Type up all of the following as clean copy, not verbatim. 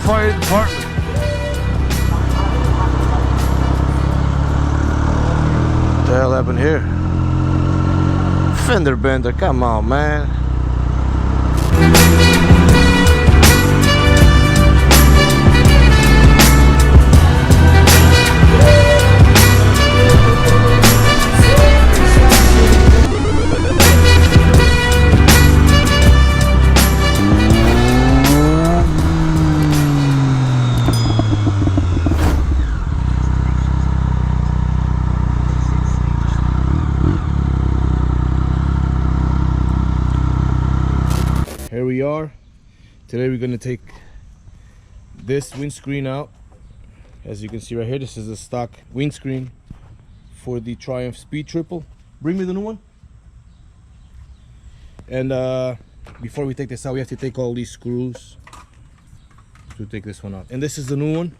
fire department. What the hell happened here? Fender bender, come on, man. Here we are. Today we're gonna take this windscreen out. As you can see right here, this is a stock windscreen for the Triumph Speed Triple. Bring me the new one. And before we take this out, we have to take all these screws to take this one out. And this is the new one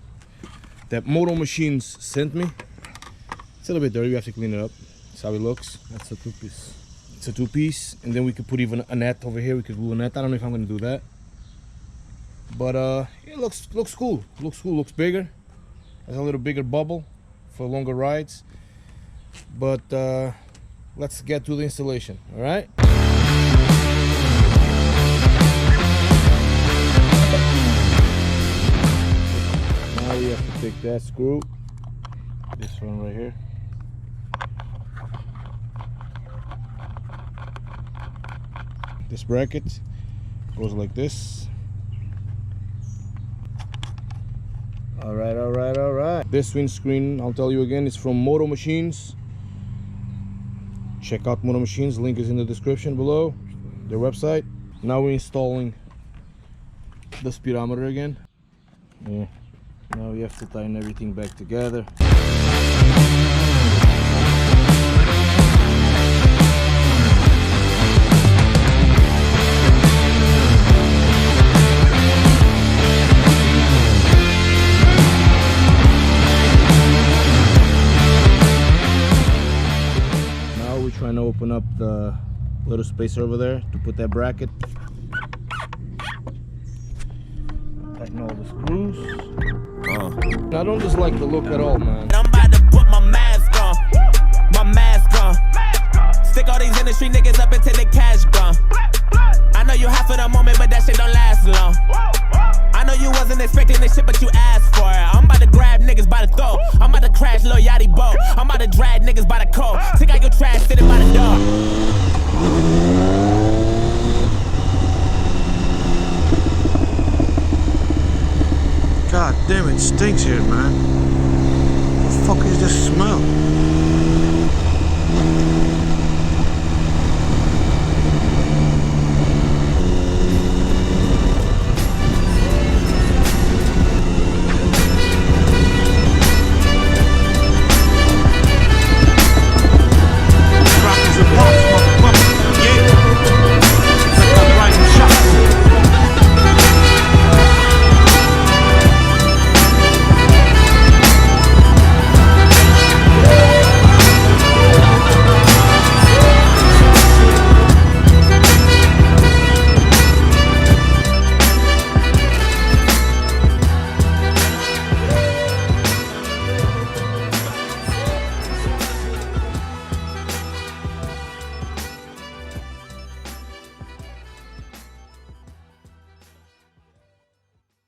that Moto Machines sent me. It's a little bit dirty, we have to clean it up. That's how it looks. That's a two-piece. It's a two-piece, and then we could put even a net over here. We could glue a net. I don't know if I'm gonna do that, but it looks cool. Looks cool. Looks bigger. Has a little bigger bubble for longer rides. But let's get to the installation. All right. Now you have to take that screw. This one right here. This bracket goes like this. All right. This windscreen, I'll tell you again, is from Moto Machines. Check out Moto Machines, link is in the description below, their website. Now we're installing the speedometer again. Yeah. Now we have to tighten everything back together. Trying to open up the little space over there to put that bracket. Tighten all the screws. I don't just like the look at all, man. I'm about to put my mask on. My mask on. Stick all these industry niggas up until the cash gone. I know you hot for the moment, but that shit don't last long. I know you wasn't expecting this shit, but you asked for it. I'm about to grab niggas by the throat. I'm about to crash Lil Yachty boat. I'm about to drag niggas by the coat. Take out your trash, sitting by the door. God damn, it stinks here, man. What the fuck is this smell?